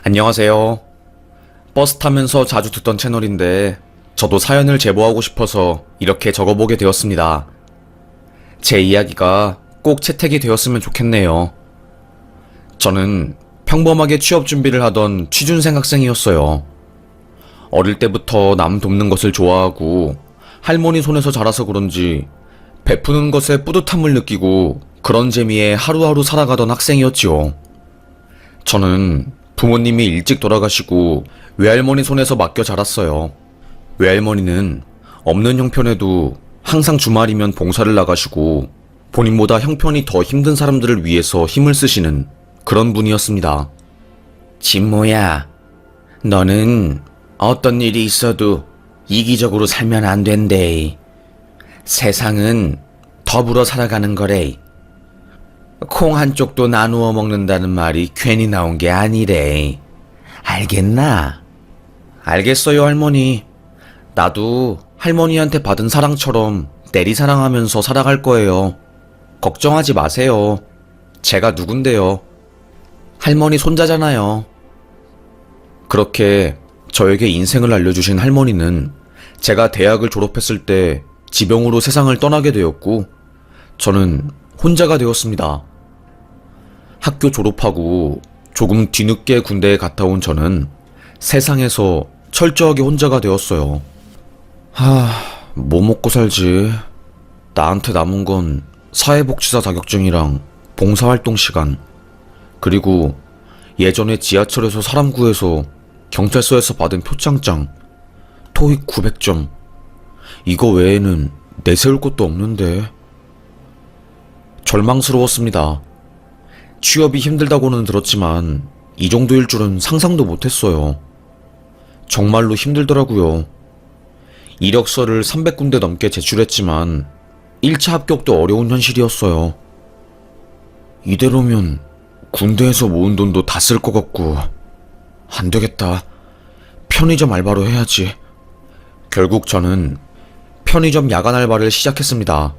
안녕하세요. 버스 타면서 자주 듣던 채널인데 저도 사연을 제보하고 싶어서 이렇게 적어보게 되었습니다. 제 이야기가 꼭 채택이 되었으면 좋겠네요. 저는 평범하게 취업 준비를 하던 취준생 학생이었어요. 어릴 때부터 남 돕는 것을 좋아하고 할머니 손에서 자라서 그런지 베푸는 것에 뿌듯함을 느끼고 그런 재미에 하루하루 살아가던 학생이었지요. 저는 부모님이 일찍 돌아가시고 외할머니 손에서 맡겨 자랐어요. 외할머니는 없는 형편에도 항상 주말이면 봉사를 나가시고 본인보다 형편이 더 힘든 사람들을 위해서 힘을 쓰시는 그런 분이었습니다. 진모야, 너는 어떤 일이 있어도 이기적으로 살면 안 된대. 세상은 더불어 살아가는 거래. 콩 한쪽도 나누어 먹는다는 말이 괜히 나온 게 아니래. 알겠나? 알겠어요, 할머니. 나도 할머니한테 받은 사랑처럼 내리사랑하면서 살아갈 거예요. 걱정하지 마세요. 제가 누군데요. 할머니 손자잖아요. 그렇게 저에게 인생을 알려주신 할머니는 제가 대학을 졸업했을 때 지병으로 세상을 떠나게 되었고 저는 혼자가 되었습니다. 학교 졸업하고 조금 뒤늦게 군대에 갔다 온 저는 세상에서 철저하게 혼자가 되었어요. 뭐 먹고 살지? 나한테 남은 건 사회복지사 자격증이랑 봉사활동 시간, 그리고 예전에 지하철에서 사람 구해서 경찰서에서 받은 표창장, 토익 900점. 이거 외에는 내세울 것도 없는데. 절망스러웠습니다. 취업이 힘들다고는 들었지만 이 정도일 줄은 상상도 못했어요. 정말로 힘들더라고요. 이력서를 300군데 넘게 제출했지만 1차 합격도 어려운 현실이었어요. 이대로면 군대에서 모은 돈도 다 쓸 것 같고 안 되겠다. 편의점 알바로 해야지. 결국 저는 편의점 야간 알바를 시작했습니다.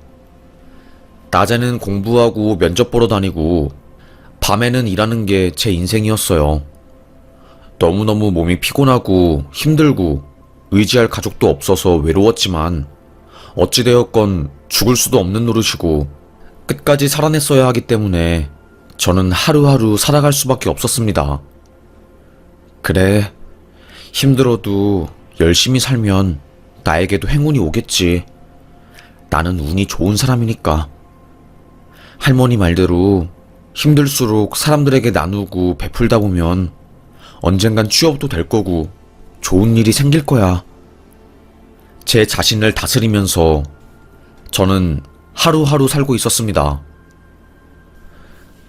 낮에는 공부하고 면접 보러 다니고 밤에는 일하는 게 제 인생이었어요. 너무너무 몸이 피곤하고 힘들고 의지할 가족도 없어서 외로웠지만 어찌되었건 죽을 수도 없는 노릇이고 끝까지 살아냈어야 하기 때문에 저는 하루하루 살아갈 수밖에 없었습니다. 그래, 힘들어도 열심히 살면 나에게도 행운이 오겠지. 나는 운이 좋은 사람이니까. 할머니 말대로 힘들수록 사람들에게 나누고 베풀다 보면 언젠간 취업도 될 거고 좋은 일이 생길 거야. 제 자신을 다스리면서 저는 하루하루 살고 있었습니다.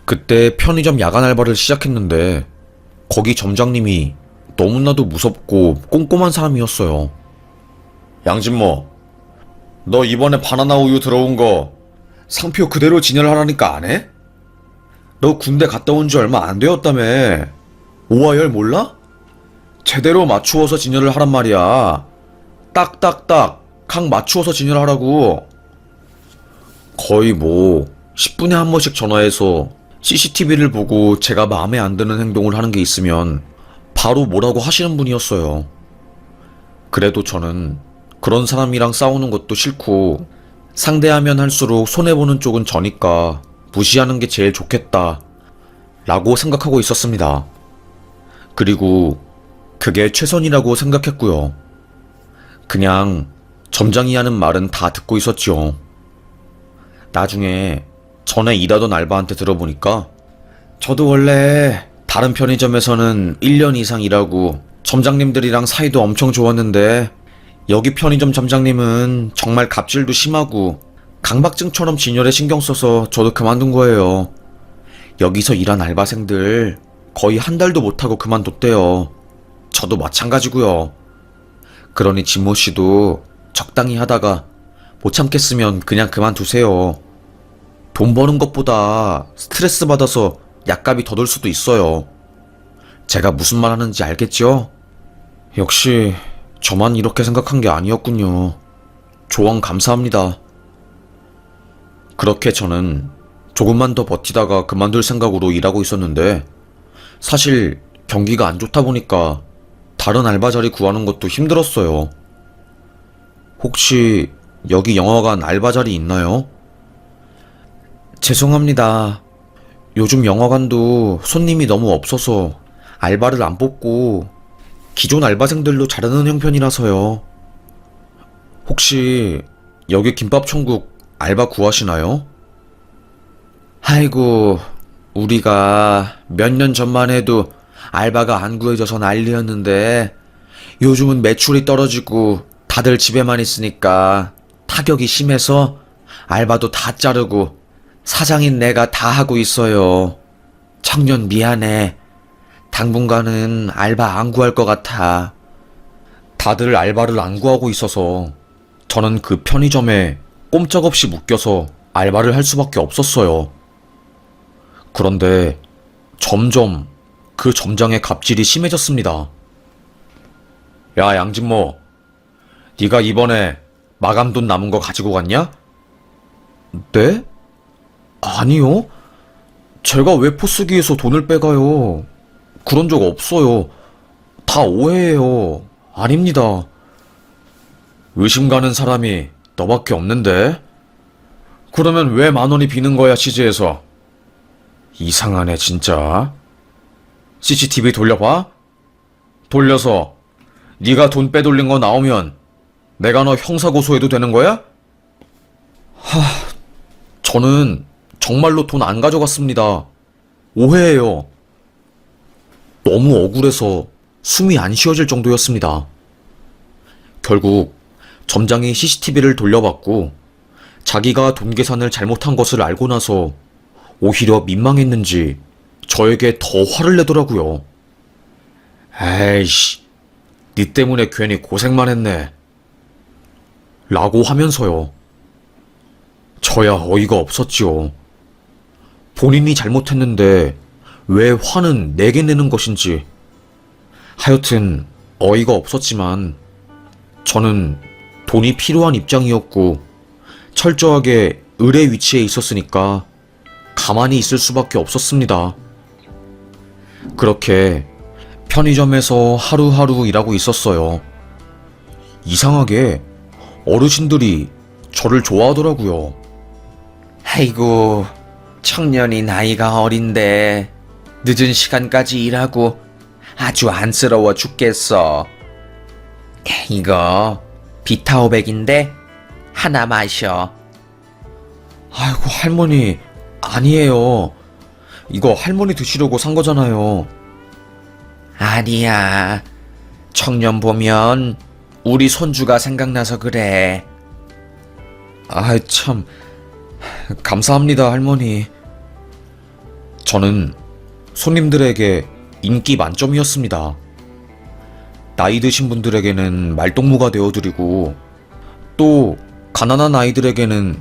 그때 편의점 야간 알바를 시작했는데 거기 점장님이 너무나도 무섭고 꼼꼼한 사람이었어요. 양진모, 너 이번에 바나나 우유 들어온 거 상표 그대로 진열하라니까 안 해? 너 군대 갔다 온 지 얼마 안 되었다며. 오하열 몰라? 제대로 맞추어서 진열을 하란 말이야. 딱딱딱 각 맞추어서 진열하라고. 거의 10분에 한 번씩 전화해서 CCTV를 보고 제가 마음에 안 드는 행동을 하는 게 있으면 바로 뭐라고 하시는 분이었어요. 그래도 저는 그런 사람이랑 싸우는 것도 싫고 상대하면 할수록 손해보는 쪽은 저니까 무시하는 게 제일 좋겠다 라고 생각하고 있었습니다. 그리고 그게 최선이라고 생각했고요. 그냥 점장이 하는 말은 다 듣고 있었죠. 나중에 전에 일하던 알바한테 들어보니까 저도 원래 다른 편의점에서는 1년 이상 일하고 점장님들이랑 사이도 엄청 좋았는데 여기 편의점 점장님은 정말 갑질도 심하고 강박증처럼 진열에 신경 써서 저도 그만둔 거예요. 여기서 일한 알바생들 거의 한 달도 못하고 그만뒀대요. 저도 마찬가지고요. 그러니 진모 씨도 적당히 하다가 못 참겠으면 그냥 그만두세요. 돈 버는 것보다 스트레스 받아서 약값이 더 들 수도 있어요. 제가 무슨 말 하는지 알겠죠? 역시 저만 이렇게 생각한 게 아니었군요. 조언 감사합니다. 그렇게 저는 조금만 더 버티다가 그만둘 생각으로 일하고 있었는데 사실 경기가 안 좋다 보니까 다른 알바 자리 구하는 것도 힘들었어요. 혹시 여기 영화관 알바 자리 있나요? 죄송합니다. 요즘 영화관도 손님이 너무 없어서 알바를 안 뽑고 기존 알바생들로 자르는 형편이라서요. 혹시 여기 김밥천국 알바 구하시나요? 아이고, 우리가 몇 년 전만 해도 알바가 안 구해져서 난리였는데 요즘은 매출이 떨어지고 다들 집에만 있으니까 타격이 심해서 알바도 다 자르고 사장인 내가 다 하고 있어요. 청년 미안해. 당분간은 알바 안 구할 것 같아. 다들 알바를 안 구하고 있어서 저는 그 편의점에 꼼짝없이 묶여서 알바를 할 수밖에 없었어요. 그런데 점점 그 점장의 갑질이 심해졌습니다. 야, 양진모, 네가 이번에 마감돈 남은 거 가지고 갔냐? 네? 아니요. 제가 왜 포스기에서 돈을 빼가요? 그런 적 없어요. 다 오해예요. 아닙니다. 의심 가는 사람이 너밖에 없는데? 그러면 왜 10,000원이 비는 거야, CG에서? 이상하네, 진짜. CCTV 돌려봐? 돌려서 네가 돈 빼돌린 거 나오면 내가 너 형사고소해도 되는 거야? 저는 정말로 돈 안 가져갔습니다. 오해예요. 너무 억울해서 숨이 안 쉬어질 정도였습니다. 결국 점장이 CCTV를 돌려봤고 자기가 돈 계산을 잘못한 것을 알고 나서 오히려 민망했는지 저에게 더 화를 내더라고요. 에이씨, 니 때문에 괜히 고생만 했네. 라고 하면서요. 저야 어이가 없었지요. 본인이 잘못했는데 왜 화는 내게 내는 것인지. 하여튼 어이가 없었지만 저는 돈이 필요한 입장이었고 철저하게 을의 위치에 있었으니까 가만히 있을 수밖에 없었습니다. 그렇게 편의점에서 하루하루 일하고 있었어요. 이상하게 어르신들이 저를 좋아하더라고요. 아이고, 청년이 나이가 어린데 늦은 시간까지 일하고 아주 안쓰러워 죽겠어. 이거 비타오백인데 하나 마셔. 아이고, 할머니, 아니에요. 이거 할머니 드시려고 산 거잖아요. 아니야. 청년 보면 우리 손주가 생각나서 그래. 아이, 참. 감사합니다, 할머니. 저는 손님들에게 인기 만점이었습니다. 나이 드신 분들에게는 말동무가 되어드리고 또 가난한 아이들에게는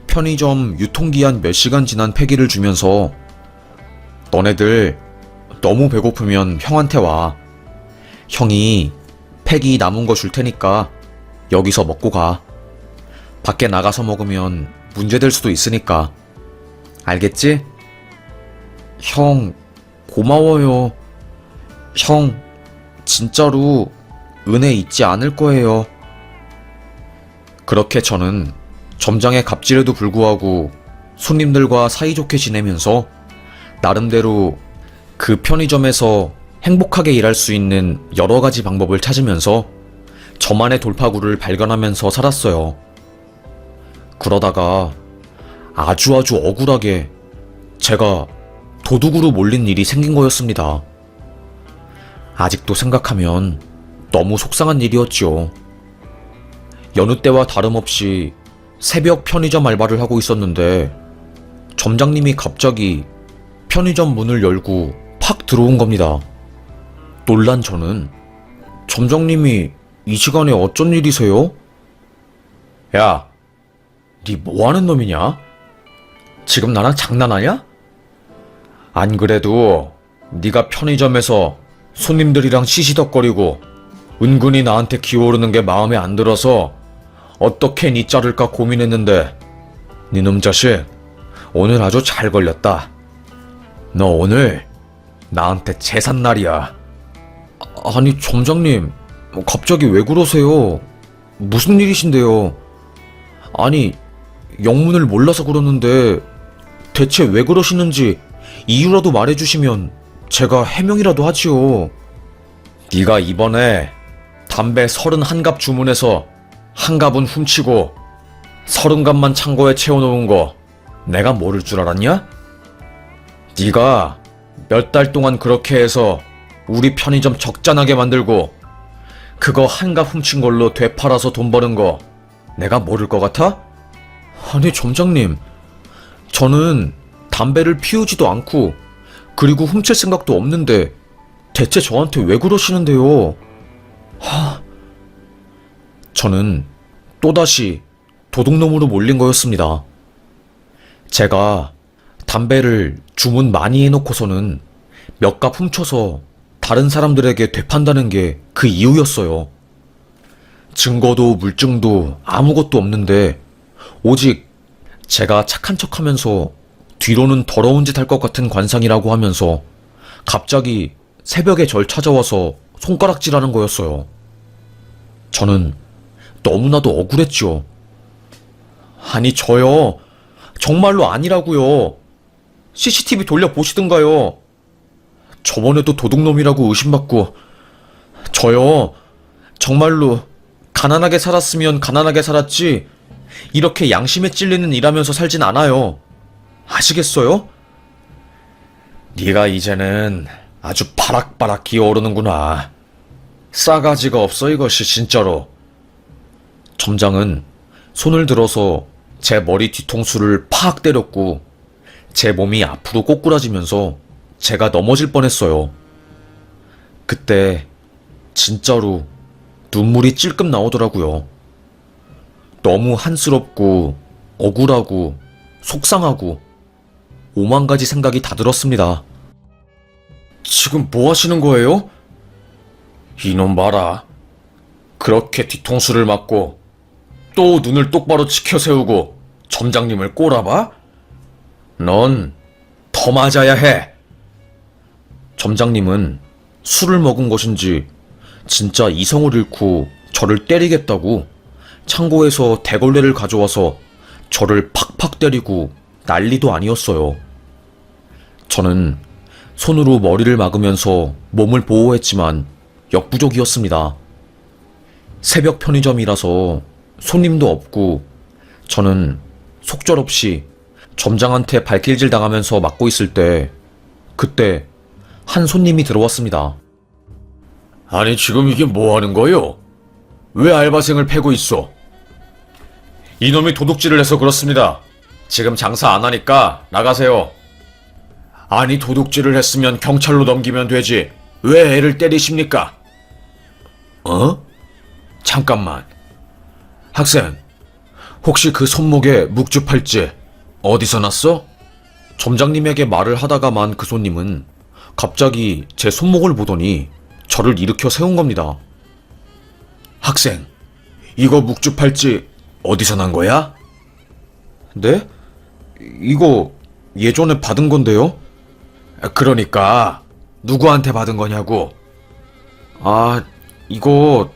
편의점 유통기한 몇 시간 지난 폐기를 주면서 너네들 너무 배고프면 형한테 와. 형이 폐기 남은 거 줄 테니까 여기서 먹고 가. 밖에 나가서 먹으면 문제될 수도 있으니까. 알겠지? 형, 고마워요. 형, 진짜로 은혜 잊지 않을 거예요. 그렇게 저는 점장의 갑질에도 불구하고 손님들과 사이좋게 지내면서 나름대로 그 편의점에서 행복하게 일할 수 있는 여러 가지 방법을 찾으면서 저만의 돌파구를 발견하면서 살았어요. 그러다가 아주 억울하게 제가 도둑으로 몰린 일이 생긴 거였습니다. 아직도 생각하면 너무 속상한 일이었지요. 여느 때와 다름없이 새벽 편의점 알바를 하고 있었는데 점장님이 갑자기 편의점 문을 열고 팍 들어온 겁니다. 놀란 저는 점장님이 이 시간에 어쩐 일이세요? 야, 니 뭐하는 놈이냐? 지금 나랑 장난하냐? 안 그래도 네가 편의점에서 손님들이랑 시시덕거리고 은근히 나한테 기어오르는 게 마음에 안 들어서 어떻게 니 자를까 고민했는데 니놈 자식 오늘 아주 잘 걸렸다. 너 오늘 나한테 제삿날이야. 아니, 점장님, 갑자기 왜 그러세요? 무슨 일이신데요? 아니, 영문을 몰라서 그러는데 대체 왜 그러시는지 이유라도 말해주시면 제가 해명이라도 하지요. 네가 이번에 담배 31갑 주문해서 한 갑은 훔치고 30갑만 창고에 채워놓은 거 내가 모를 줄 알았냐? 네가 몇 달 동안 그렇게 해서 우리 편의점 적자나게 만들고 그거 한 갑 훔친 걸로 되팔아서 돈 버는 거 내가 모를 것 같아? 아니, 점장님, 저는 담배를 피우지도 않고 그리고 훔칠 생각도 없는데 대체 저한테 왜 그러시는데요? 저는 또다시 도둑놈으로 몰린 거였습니다. 제가 담배를 주문 많이 해놓고서는 몇 갑 훔쳐서 다른 사람들에게 되판다는 게 그 이유였어요. 증거도 물증도 아무것도 없는데 오직 제가 착한 척하면서 뒤로는 더러운 짓 할 것 같은 관상이라고 하면서 갑자기 새벽에 절 찾아와서 손가락질하는 거였어요. 저는 너무나도 억울했죠. 아니, 저요. 정말로 아니라고요. CCTV 돌려보시든가요. 저번에도 도둑놈이라고 의심받고 저요. 정말로 가난하게 살았으면 가난하게 살았지 이렇게 양심에 찔리는 일하면서 살진 않아요. 아시겠어요? 네가 이제는 아주 바락바락 기어오르는구나. 싸가지가 없어 이것이 진짜로. 점장은 손을 들어서 제 머리 뒤통수를 팍 때렸고 제 몸이 앞으로 꼬꾸라지면서 제가 넘어질 뻔했어요. 그때 진짜로 눈물이 찔끔 나오더라고요. 너무 한스럽고 억울하고 속상하고 오만 가지 생각이 다 들었습니다. 지금 뭐 하시는 거예요? 이놈 봐라. 그렇게 뒤통수를 맞고 또 눈을 똑바로 치켜세우고 점장님을 꼬라봐? 넌 더 맞아야 해. 점장님은 술을 먹은 것인지 진짜 이성을 잃고 저를 때리겠다고 창고에서 대걸레를 가져와서 저를 팍팍 때리고 난리도 아니었어요. 저는 손으로 머리를 막으면서 몸을 보호했지만 역부족이었습니다. 새벽 편의점이라서 손님도 없고 저는 속절없이 점장한테 발길질 당하면서 막고 있을 때 그때 한 손님이 들어왔습니다. 아니, 지금 이게 뭐 하는 거요? 왜 알바생을 패고 있어? 이놈이 도둑질을 해서 그렇습니다. 지금 장사 안 하니까 나가세요. 아니, 도둑질을 했으면 경찰로 넘기면 되지. 왜 애를 때리십니까? 어? 잠깐만. 학생, 혹시 그 손목에 묵주 팔찌 어디서 났어? 점장님에게 말을 하다가만 그 손님은 갑자기 제 손목을 보더니 저를 일으켜 세운 겁니다. 학생, 이거 묵주 팔찌 어디서 난 거야? 네? 이거 예전에 받은 건데요? 그러니까 누구한테 받은 거냐고. 아, 이거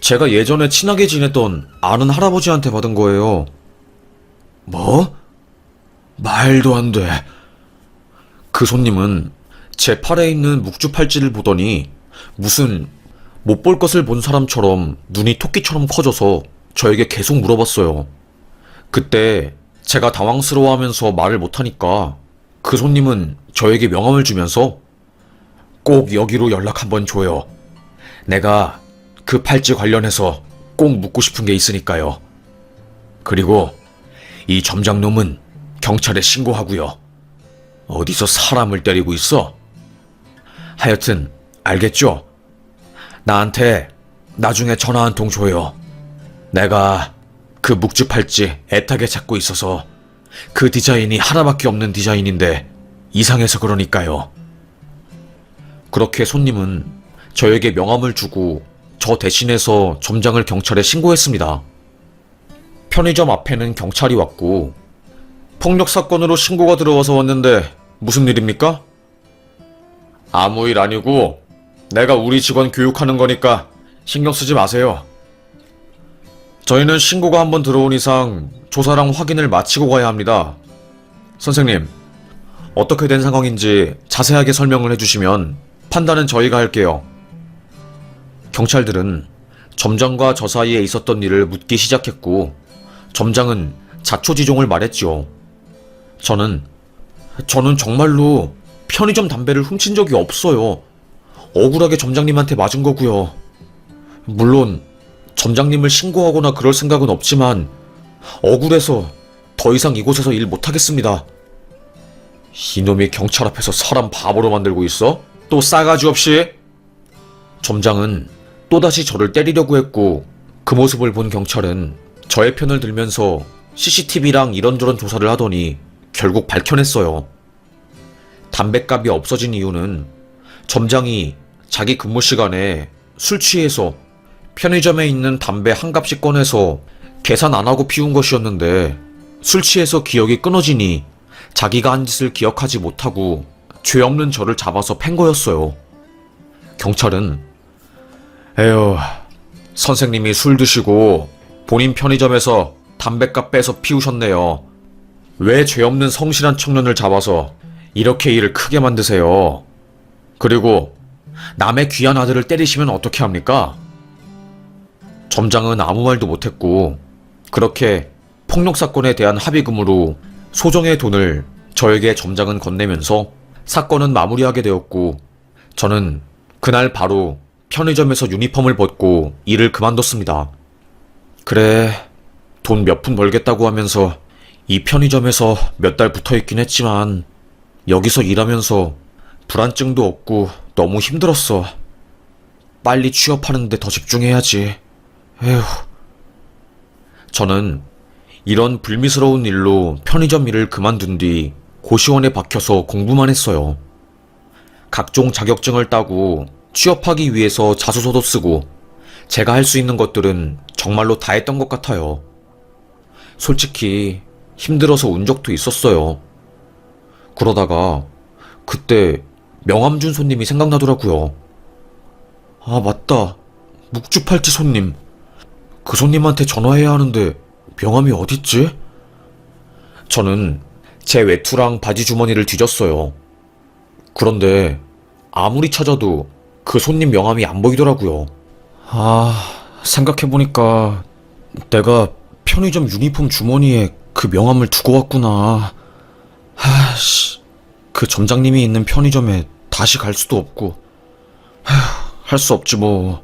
제가 예전에 친하게 지냈던 아는 할아버지한테 받은 거예요. 뭐? 말도 안 돼. 그 손님은 제 팔에 있는 묵주 팔찌를 보더니 무슨 못 볼 것을 본 사람처럼 눈이 토끼처럼 커져서 저에게 계속 물어봤어요. 그때 제가 당황스러워하면서 말을 못하니까 그 손님은 저에게 명함을 주면서 꼭 여기로 연락 한번 줘요. 내가 그 팔찌 관련해서 꼭 묻고 싶은 게 있으니까요. 그리고 이 점장놈은 경찰에 신고하고요. 어디서 사람을 때리고 있어? 하여튼 알겠죠? 나한테 나중에 전화 한 통 줘요. 내가 그 묵주 팔찌 애타게 찾고 있어서 그 디자인이 하나밖에 없는 디자인인데 이상해서 그러니까요. 그렇게 손님은 저에게 명함을 주고 저 대신해서 점장을 경찰에 신고했습니다. 편의점 앞에는 경찰이 왔고 폭력 사건으로 신고가 들어와서 왔는데 무슨 일입니까? 아무 일 아니고 내가 우리 직원 교육하는 거니까 신경 쓰지 마세요. 저희는 신고가 한번 들어온 이상 조사랑 확인을 마치고 가야 합니다. 선생님, 어떻게 된 상황인지 자세하게 설명을 해주시면 판단은 저희가 할게요. 경찰들은 점장과 저 사이에 있었던 일을 묻기 시작했고 점장은 자초지종을 말했지요. 저는 정말로 편의점 담배를 훔친 적이 없어요. 억울하게 점장님한테 맞은 거고요. 물론 점장님을 신고하거나 그럴 생각은 없지만 억울해서 더 이상 이곳에서 일 못하겠습니다. 이놈이 경찰 앞에서 사람 바보로 만들고 있어? 또 싸가지 없이? 점장은 또다시 저를 때리려고 했고 그 모습을 본 경찰은 저의 편을 들면서 CCTV랑 이런저런 조사를 하더니 결국 밝혀냈어요. 담뱃값이 없어진 이유는 점장이 자기 근무 시간에 술 취해서 편의점에 있는 담배 한 갑씩 꺼내서 계산 안 하고 피운 것이었는데 술 취해서 기억이 끊어지니 자기가 한 짓을 기억하지 못하고 죄 없는 저를 잡아서 팬 거였어요. 경찰은 에휴, 선생님이 술 드시고 본인 편의점에서 담뱃값 빼서 피우셨네요. 왜 죄 없는 성실한 청년을 잡아서 이렇게 일을 크게 만드세요? 그리고 남의 귀한 아들을 때리시면 어떻게 합니까? 점장은 아무 말도 못했고 그렇게 폭력 사건에 대한 합의금으로 소정의 돈을 저에게 점장은 건네면서 사건은 마무리하게 되었고 저는 그날 바로 편의점에서 유니폼을 벗고 일을 그만뒀습니다. 그래, 돈 몇 푼 벌겠다고 하면서 이 편의점에서 몇 달 붙어있긴 했지만 여기서 일하면서 불안증도 없고 너무 힘들었어. 빨리 취업하는데 더 집중해야지. 에휴. 저는 이런 불미스러운 일로 편의점 일을 그만둔 뒤 고시원에 박혀서 공부만 했어요. 각종 자격증을 따고 취업하기 위해서 자소서도 쓰고 제가 할 수 있는 것들은 정말로 다 했던 것 같아요. 솔직히 힘들어서 운 적도 있었어요. 그러다가 그때 명함준 손님이 생각나더라고요. 아, 맞다. 묵주팔찌 손님. 그 손님한테 전화해야 하는데 명함이 어딨지? 저는 제 외투랑 바지 주머니를 뒤졌어요. 그런데 아무리 찾아도 그 손님 명함이 안 보이더라고요. 아, 생각해보니까 내가 편의점 유니폼 주머니에 그 명함을 두고 왔구나. 하씨, 그 점장님이 있는 편의점에 다시 갈 수도 없고. 할 수 없지 뭐.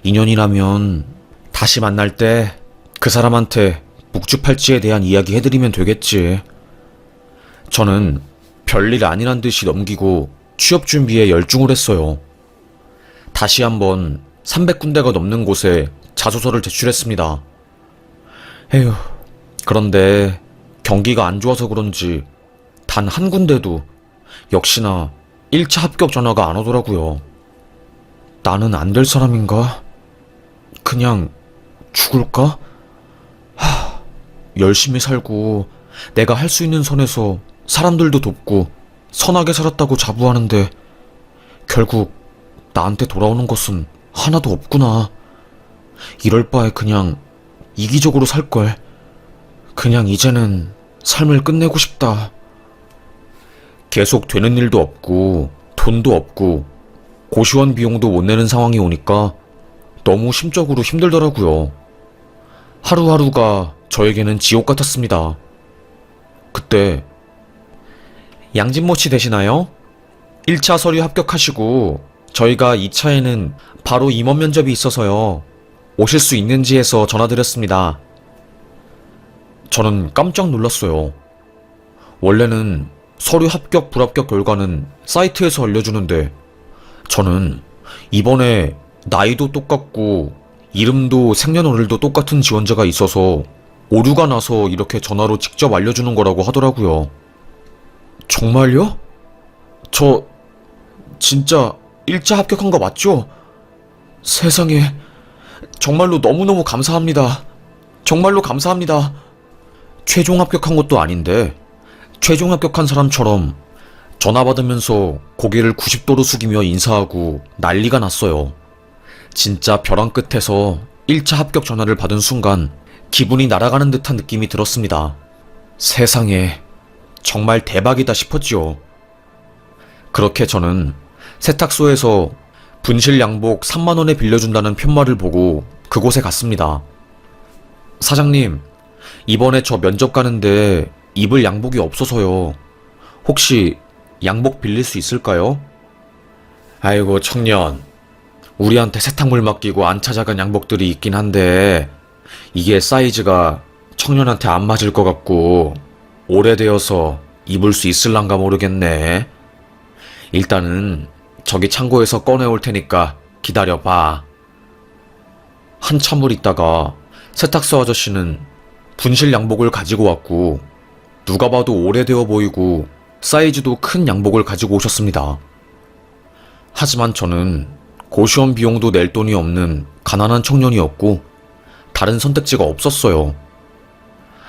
인연이라면 다시 만날 때 그 사람한테 묵주팔찌에 대한 이야기 해드리면 되겠지. 저는 별일 아니란 듯이 넘기고 취업 준비에 열중을 했어요. 다시 한번 300군데가 넘는 곳에 자소서를 제출했습니다. 에휴, 그런데 경기가 안 좋아서 그런지 단 한 군데도 역시나 1차 합격 전화가 안 오더라고요. 나는 안 될 사람인가? 그냥 죽을까? 열심히 살고 내가 할 수 있는 선에서 사람들도 돕고 선하게 살았다고 자부하는데 결국 나한테 돌아오는 것은 하나도 없구나. 이럴 바에 그냥 이기적으로 살걸. 그냥 이제는 삶을 끝내고 싶다. 계속 되는 일도 없고 돈도 없고 고시원 비용도 못 내는 상황이 오니까 너무 심적으로 힘들더라고요. 하루하루가 저에게는 지옥 같았습니다. 그때 양진모 씨 되시나요? 1차 서류 합격하시고 저희가 2차에는 바로 임원 면접이 있어서요. 오실 수 있는지 해서 전화드렸습니다. 저는 깜짝 놀랐어요. 원래는 서류 합격 불합격 결과는 사이트에서 알려주는데 저는 이번에 나이도 똑같고 이름도 생년월일도 똑같은 지원자가 있어서 오류가 나서 이렇게 전화로 직접 알려주는 거라고 하더라고요. 정말요? 저 진짜 1차 합격한 거 맞죠? 세상에, 정말로 너무너무 감사합니다. 정말로 감사합니다. 최종 합격한 것도 아닌데 최종 합격한 사람처럼 전화 받으면서 고개를 90도로 숙이며 인사하고 난리가 났어요. 진짜 벼랑 끝에서 1차 합격 전화를 받은 순간 기분이 날아가는 듯한 느낌이 들었습니다. 세상에, 정말 대박이다 싶었지요. 그렇게 저는 세탁소에서 분실 양복 3만원에 빌려준다는 편말을 보고 그곳에 갔습니다. 사장님, 이번에 저 면접 가는데 입을 양복이 없어서요. 혹시 양복 빌릴 수 있을까요? 아이고 청년, 우리한테 세탁물 맡기고 안 찾아간 양복들이 있긴 한데 이게 사이즈가 청년한테 안 맞을 것 같고 오래되어서 입을 수 있을란가 모르겠네. 일단은 저기 창고에서 꺼내올 테니까 기다려봐. 한참을 있다가 세탁소 아저씨는 분실 양복을 가지고 왔고 누가 봐도 오래되어 보이고 사이즈도 큰 양복을 가지고 오셨습니다. 하지만 저는 고시원 비용도 낼 돈이 없는 가난한 청년이었고 다른 선택지가 없었어요.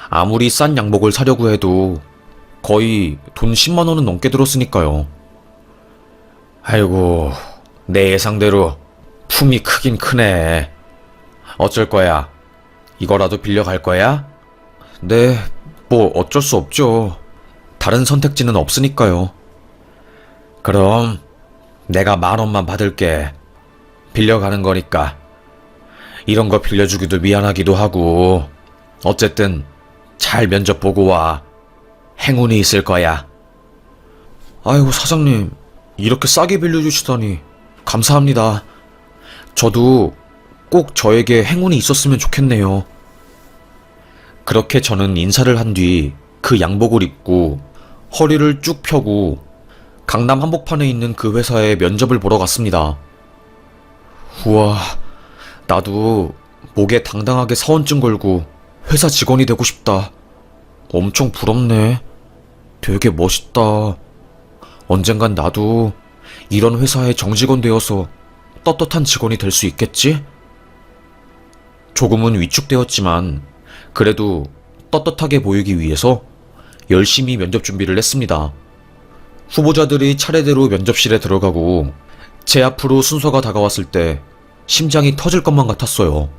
아무리 싼 양복을 사려고 해도 거의 돈 10만원은 넘게 들었으니까요. 아이고, 내 예상대로 품이 크긴 크네. 어쩔 거야? 이거라도 빌려갈 거야? 네, 뭐 어쩔 수 없죠. 다른 선택지는 없으니까요. 그럼 내가 10,000원만 받을게. 빌려가는 거니까. 이런 거 빌려주기도 미안하기도 하고 어쨌든 잘 면접 보고 와. 행운이 있을 거야. 아이고 사장님, 이렇게 싸게 빌려주시다니 감사합니다. 저도 꼭 저에게 행운이 있었으면 좋겠네요. 그렇게 저는 인사를 한 뒤 그 양복을 입고 허리를 쭉 펴고 강남 한복판에 있는 그 회사에 면접을 보러 갔습니다. 우와, 나도 목에 당당하게 사원증 걸고 회사 직원이 되고 싶다. 엄청 부럽네. 되게 멋있다. 언젠간 나도 이런 회사의 정직원 되어서 떳떳한 직원이 될 수 있겠지? 조금은 위축되었지만 그래도 떳떳하게 보이기 위해서 열심히 면접 준비를 했습니다. 후보자들이 차례대로 면접실에 들어가고 제 앞으로 순서가 다가왔을 때 심장이 터질 것만 같았어요.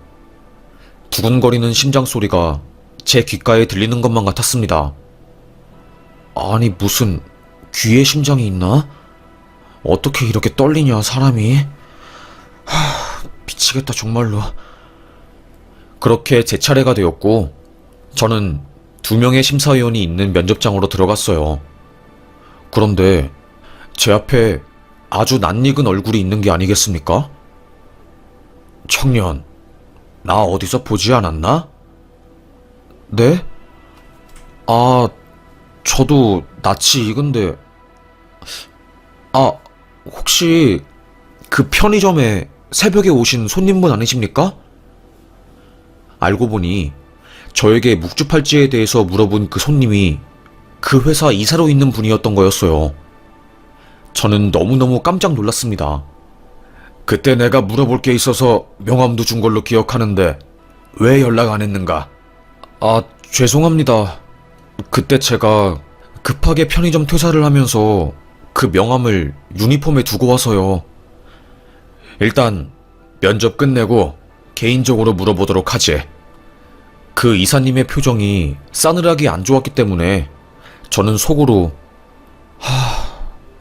두근거리는 심장 소리가 제 귓가에 들리는 것만 같았습니다. 아니 무슨 귀에 심장이 있나? 어떻게 이렇게 떨리냐 사람이. 미치겠다 정말로. 그렇게 제 차례가 되었고 저는 2명의 심사위원이 있는 면접장으로 들어갔어요. 그런데 제 앞에 아주 낯익은 얼굴이 있는 게 아니겠습니까? 청년, 나 어디서 보지 않았나? 네? 아, 저도 낯이 익은데. 아, 혹시 그 편의점에 새벽에 오신 손님분 아니십니까? 알고 보니 저에게 묵주팔찌에 대해서 물어본 그 손님이 그 회사 이사로 있는 분이었던 거였어요. 저는 너무너무 깜짝 놀랐습니다. 그때 내가 물어볼 게 있어서 명함도 준 걸로 기억하는데 왜 연락 안 했는가? 아, 죄송합니다. 그때 제가 급하게 편의점 퇴사를 하면서 그 명함을 유니폼에 두고 와서요. 일단 면접 끝내고 개인적으로 물어보도록 하지. 그 이사님의 표정이 싸늘하게 안 좋았기 때문에 저는 속으로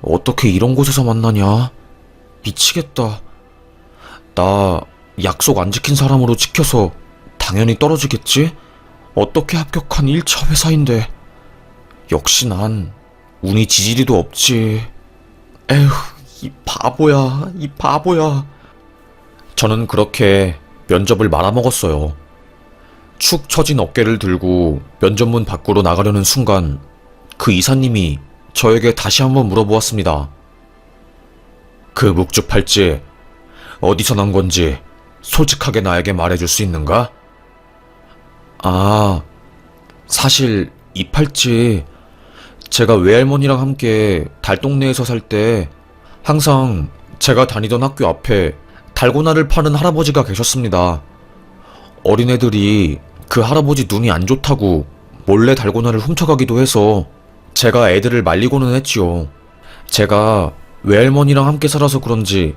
어떻게 이런 곳에서 만나냐? 미치겠다. 나 약속 안 지킨 사람으로 찍혀서 당연히 떨어지겠지? 어떻게 합격한 1차 회사인데. 역시 난 운이 지지리도 없지. 에휴, 이 바보야, 이 바보야. 저는 그렇게 면접을 말아먹었어요. 축 처진 어깨를 들고 면접문 밖으로 나가려는 순간 그 이사님이 저에게 다시 한번 물어보았습니다. 그 묵주팔찌 어디서 난 건지 솔직하게 나에게 말해줄 수 있는가? 아, 사실 이 팔찌 제가 외할머니랑 함께 달동네에서 살 때 항상 제가 다니던 학교 앞에 달고나를 파는 할아버지가 계셨습니다. 어린애들이 그 할아버지 눈이 안 좋다고 몰래 달고나를 훔쳐가기도 해서 제가 애들을 말리고는 했지요. 제가 외할머니랑 함께 살아서 그런지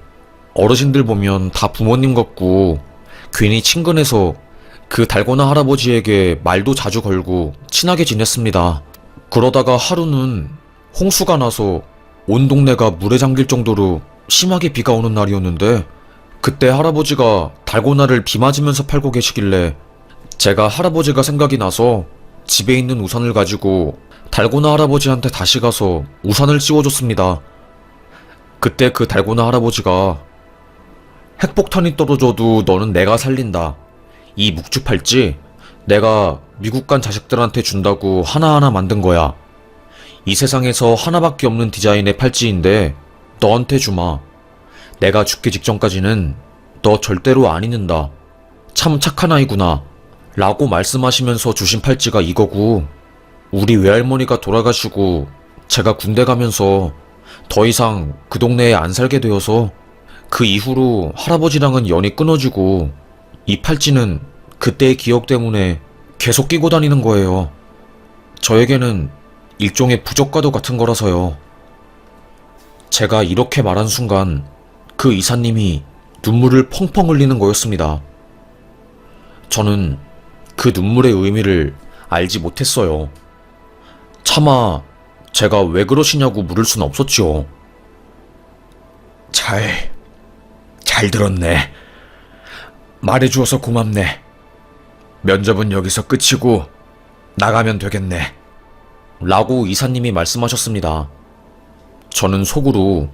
어르신들 보면 다 부모님 같고 괜히 친근해서 그 달고나 할아버지에게 말도 자주 걸고 친하게 지냈습니다. 그러다가 하루는 홍수가 나서 온 동네가 물에 잠길 정도로 심하게 비가 오는 날이었는데 그때 할아버지가 달고나를 비 맞으면서 팔고 계시길래 제가 할아버지가 생각이 나서 집에 있는 우산을 가지고 달고나 할아버지한테 다시 가서 우산을 씌워줬습니다. 그때 그 달고나 할아버지가 핵폭탄이 떨어져도 너는 내가 살린다. 이 묵주 팔찌 내가 미국 간 자식들한테 준다고 하나하나 만든 거야. 이 세상에서 하나밖에 없는 디자인의 팔찌인데 너한테 주마. 내가 죽기 직전까지는 너 절대로 안 잊는다. 참 착한 아이구나. 라고 말씀하시면서 주신 팔찌가 이거고 우리 외할머니가 돌아가시고 제가 군대 가면서 더 이상 그 동네에 안 살게 되어서 그 이후로 할아버지랑은 연이 끊어지고 이 팔찌는 그때의 기억 때문에 계속 끼고 다니는 거예요. 저에게는 일종의 부적과도 같은 거라서요. 제가 이렇게 말한 순간 그 이사님이 눈물을 펑펑 흘리는 거였습니다. 저는 그 눈물의 의미를 알지 못했어요. 차마 제가 왜 그러시냐고 물을 순 없었죠. 잘 들었네. 말해주어서 고맙네. 면접은 여기서 끝이고 나가면 되겠네. 라고 이사님이 말씀하셨습니다. 저는 속으로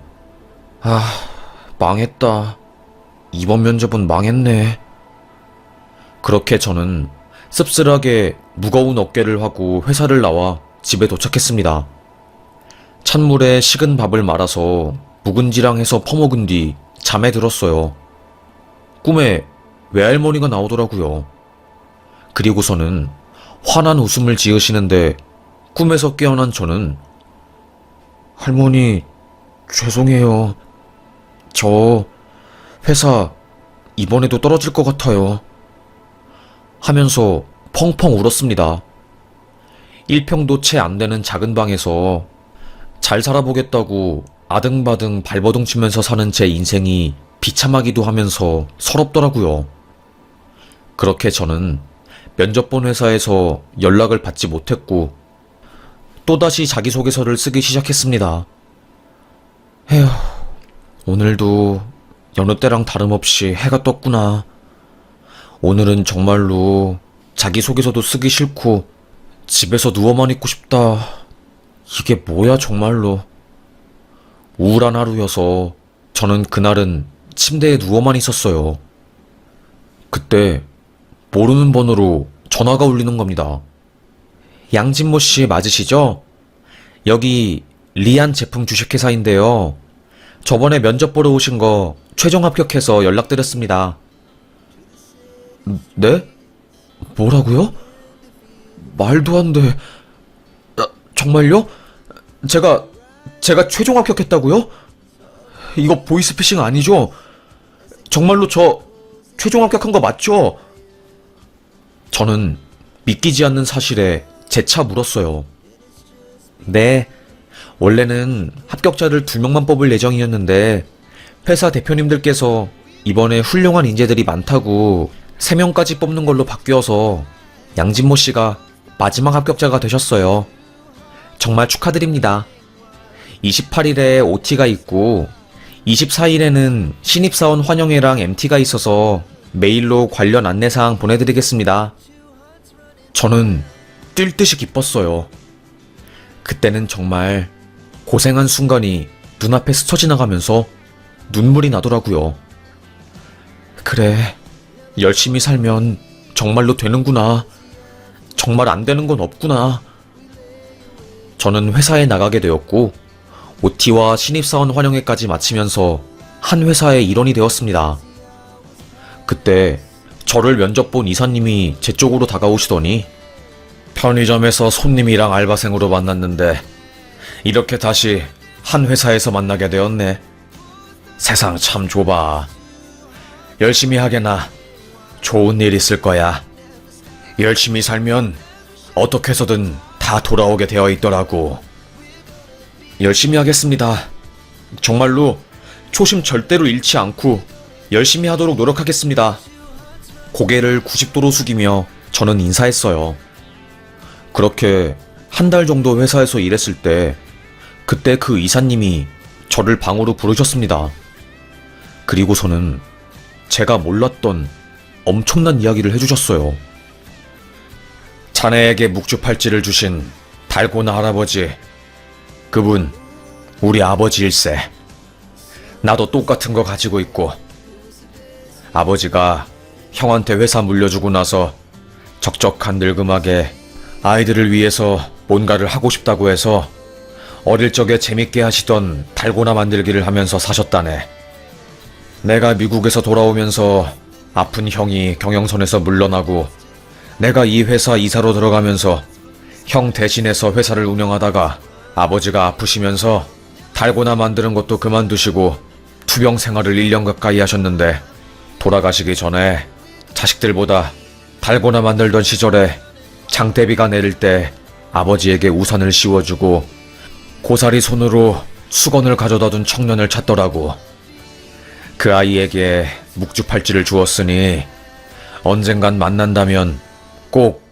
망했다. 이번 면접은 망했네. 그렇게 저는 씁쓸하게 무거운 어깨를 하고 회사를 나와 집에 도착했습니다. 찬물에 식은 밥을 말아서 묵은지랑 해서 퍼먹은 뒤 잠에 들었어요. 꿈에 외할머니가 나오더라고요. 그리고서는 환한 웃음을 지으시는데 꿈에서 깨어난 저는 할머니 죄송해요. 저 회사 이번에도 떨어질 것 같아요. 하면서 펑펑 울었습니다. 1평도 채 안 되는 작은 방에서 잘 살아보겠다고 아등바등 발버둥 치면서 사는 제 인생이 비참하기도 하면서 서럽더라고요. 그렇게 저는 면접 본 회사에서 연락을 받지 못했고 또다시 자기소개서를 쓰기 시작했습니다. 에휴, 오늘도 여느 때랑 다름없이 해가 떴구나. 오늘은 정말로 자기소개서도 쓰기 싫고 집에서 누워만 있고 싶다. 이게 뭐야 정말로. 우울한 하루여서 저는 그날은 침대에 누워만 있었어요. 그때 모르는 번호로 전화가 울리는 겁니다. 양진모 씨 맞으시죠? 여기 리안 제품 주식회사인데요. 저번에 면접 보러 오신 거 최종 합격해서 연락드렸습니다. 네? 뭐라고요? 말도 안 돼. 정말요? 제가 최종 합격했다고요? 이거 보이스피싱 아니죠? 정말로 저 최종 합격한 거 맞죠? 저는 믿기지 않는 사실에 재차 물었어요. 네, 원래는 합격자를 2명만 뽑을 예정이었는데 회사 대표님들께서 이번에 훌륭한 인재들이 많다고 3명까지 뽑는 걸로 바뀌어서 양진모 씨가 마지막 합격자가 되셨어요. 정말 축하드립니다. 28일에 OT가 있고 24일에는 신입사원 환영회랑 MT가 있어서 메일로 관련 안내사항 보내드리겠습니다. 저는 뛸 듯이 기뻤어요. 그때는 정말 고생한 순간이 눈앞에 스쳐 지나가면서 눈물이 나더라고요. 그래, 열심히 살면 정말로 되는구나. 정말 안 되는 건 없구나. 저는 회사에 나가게 되었고 OT와 신입사원 환영회까지 마치면서 한 회사의 일원이 되었습니다. 그때 저를 면접 본 이사님이 제 쪽으로 다가오시더니 편의점에서 손님이랑 알바생으로 만났는데 이렇게 다시 한 회사에서 만나게 되었네. 세상 참 좁아. 열심히 하게나 좋은 일 있을 거야. 열심히 살면 어떻게 해서든 다 돌아오게 되어 있더라고. 열심히 하겠습니다. 정말로 초심 절대로 잃지 않고 열심히 하도록 노력하겠습니다. 고개를 90도로 숙이며 저는 인사했어요. 그렇게 한 달 정도 회사에서 일했을 때 그때 그 이사님이 저를 방으로 부르셨습니다. 그리고서는 제가 몰랐던 엄청난 이야기를 해주셨어요. 자네에게 묵주팔찌를 주신 달고나 할아버지, 그분 우리 아버지일세. 나도 똑같은 거 가지고 있고, 아버지가 형한테 회사 물려주고 나서 적적한 늙음하게 아이들을 위해서 뭔가를 하고 싶다고 해서 어릴 적에 재밌게 하시던 달고나 만들기를 하면서 사셨다네. 내가 미국에서 돌아오면서 아픈 형이 경영선에서 물러나고 내가 이 회사 이사로 들어가면서 형 대신해서 회사를 운영하다가 아버지가 아프시면서 달고나 만드는 것도 그만두시고 투병 생활을 1년 가까이 하셨는데 돌아가시기 전에 자식들보다 달고나 만들던 시절에 장대비가 내릴 때 아버지에게 우산을 씌워주고 고사리 손으로 수건을 가져다 둔 청년을 찾더라고. 그 아이에게 묵주팔찌를 주었으니 언젠간 만난다면 꼭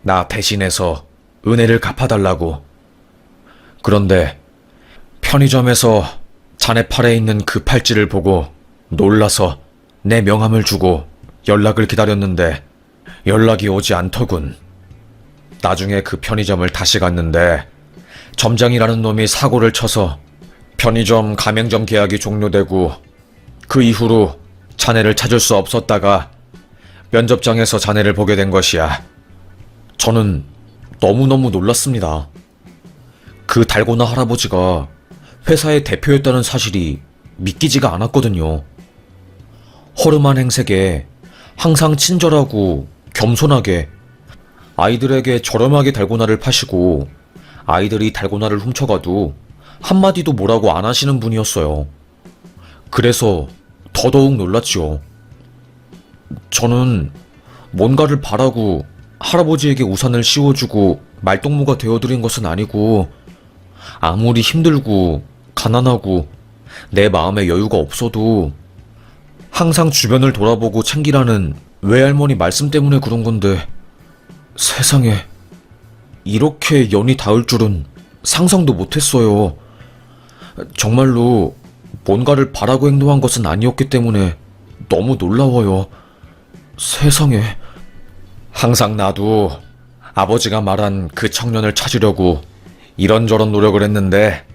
나 대신해서 은혜를 갚아달라고. 그런데 편의점에서 자네 팔에 있는 그 팔찌를 보고 놀라서 내 명함을 주고 연락을 기다렸는데 연락이 오지 않더군. 나중에 그 편의점을 다시 갔는데 점장이라는 놈이 사고를 쳐서 편의점 가맹점 계약이 종료되고 그 이후로 자네를 찾을 수 없었다가 면접장에서 자네를 보게 된 것이야. 저는 너무너무 놀랐습니다. 그 달고나 할아버지가 회사의 대표였다는 사실이 믿기지가 않았거든요. 허름한 행색에 항상 친절하고 겸손하게 아이들에게 저렴하게 달고나를 파시고 아이들이 달고나를 훔쳐가도 한마디도 뭐라고 안 하시는 분이었어요. 그래서 더더욱 놀랐지요. 저는 뭔가를 바라고 할아버지에게 우산을 씌워주고 말동무가 되어드린 것은 아니고 아무리 힘들고 가난하고 내 마음에 여유가 없어도 항상 주변을 돌아보고 챙기라는 외할머니 말씀 때문에 그런 건데 세상에 이렇게 연이 닿을 줄은 상상도 못했어요. 정말로 뭔가를 바라고 행동한 것은 아니었기 때문에 너무 놀라워요. 세상에. 항상 나도 아버지가 말한 그 청년을 찾으려고 이런저런 노력을 했는데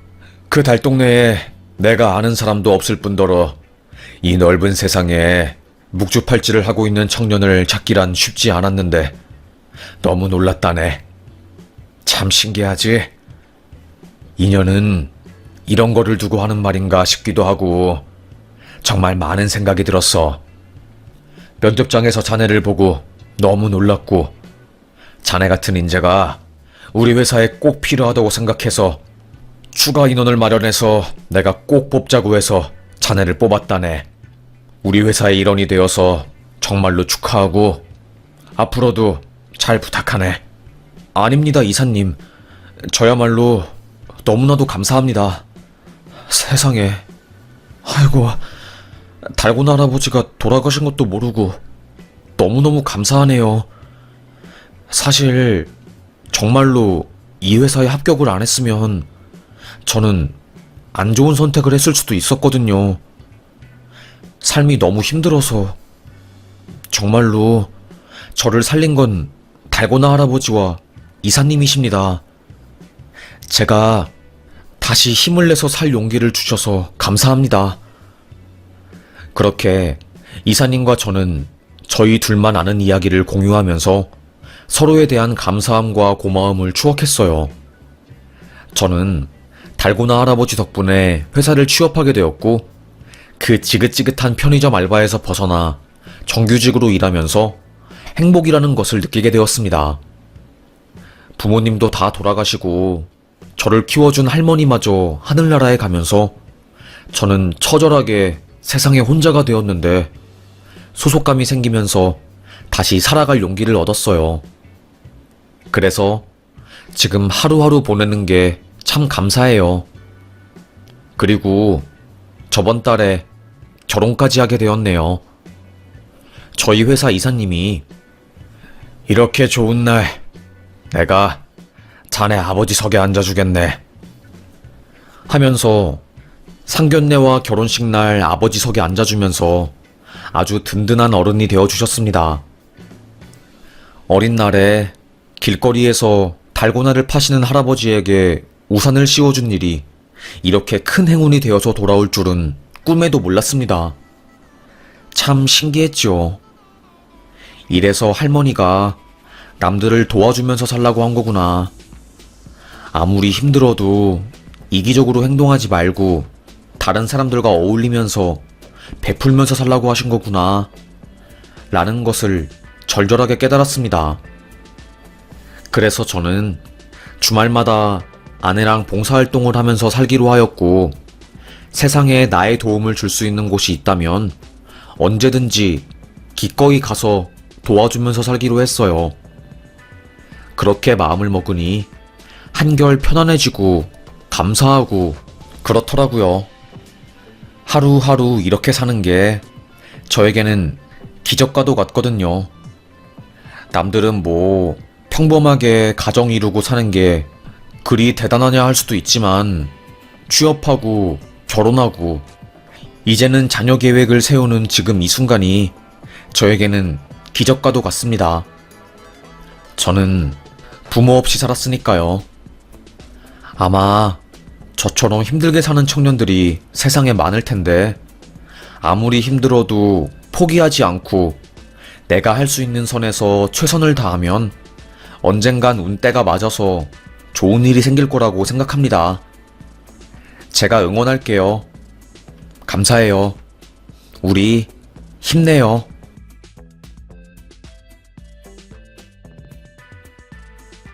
그 달동네에 내가 아는 사람도 없을 뿐더러 이 넓은 세상에 묵주팔찌를 하고 있는 청년을 찾기란 쉽지 않았는데 너무 놀랐다네. 참 신기하지? 인연은 이런 거를 두고 하는 말인가 싶기도 하고 정말 많은 생각이 들었어. 면접장에서 자네를 보고 너무 놀랐고 자네 같은 인재가 우리 회사에 꼭 필요하다고 생각해서 추가 인원을 마련해서 내가 꼭 뽑자고 해서 자네를 뽑았다네. 우리 회사의 일원이 되어서 정말로 축하하고 앞으로도 잘 부탁하네. 아닙니다, 이사님. 저야말로 너무나도 감사합니다. 세상에. 아이고, 달고나 할아버지가 돌아가신 것도 모르고 너무너무 감사하네요. 사실 정말로 이 회사에 합격을 안 했으면 저는 안 좋은 선택을 했을 수도 있었거든요. 삶이 너무 힘들어서 정말로 저를 살린 건 달고나 할아버지와 이사님이십니다. 제가 다시 힘을 내서 살 용기를 주셔서 감사합니다. 그렇게 이사님과 저는 저희 둘만 아는 이야기를 공유하면서 서로에 대한 감사함과 고마움을 추억했어요. 저는 달고나 할아버지 덕분에 회사를 취업하게 되었고 그 지긋지긋한 편의점 알바에서 벗어나 정규직으로 일하면서 행복이라는 것을 느끼게 되었습니다. 부모님도 다 돌아가시고 저를 키워준 할머니마저 하늘나라에 가면서 저는 처절하게 세상에 혼자가 되었는데 소속감이 생기면서 다시 살아갈 용기를 얻었어요. 그래서 지금 하루하루 보내는 게 참 감사해요. 그리고 저번 달에 결혼까지 하게 되었네요. 저희 회사 이사님이 이렇게 좋은 날 내가 자네 아버지석에 앉아주겠네 하면서 상견례와 결혼식 날 아버지석에 앉아주면서 아주 든든한 어른이 되어주셨습니다. 어린 날에 길거리에서 달고나를 파시는 할아버지에게 우산을 씌워준 일이 이렇게 큰 행운이 되어서 돌아올 줄은 꿈에도 몰랐습니다. 참 신기했죠. 이래서 할머니가 남들을 도와주면서 살라고 한 거구나. 아무리 힘들어도 이기적으로 행동하지 말고 다른 사람들과 어울리면서 베풀면서 살라고 하신 거구나. 라는 것을 절절하게 깨달았습니다. 그래서 저는 주말마다 아내랑 봉사활동을 하면서 살기로 하였고, 세상에 나의 도움을 줄 수 있는 곳이 있다면 언제든지 기꺼이 가서 도와주면서 살기로 했어요. 그렇게 마음을 먹으니 한결 편안해지고 감사하고 그렇더라고요. 하루하루 이렇게 사는 게 저에게는 기적과도 같거든요. 남들은 뭐 평범하게 가정 이루고 사는 게 그리 대단하냐 할 수도 있지만, 취업하고 결혼하고 이제는 자녀 계획을 세우는 지금 이 순간이 저에게는 기적과도 같습니다. 저는 부모 없이 살았으니까요. 아마 저처럼 힘들게 사는 청년들이 세상에 많을 텐데, 아무리 힘들어도 포기하지 않고 내가 할 수 있는 선에서 최선을 다하면 언젠간 운때가 맞아서 좋은 일이 생길 거라고 생각합니다. 제가 응원할게요. 감사해요. 우리 힘내요.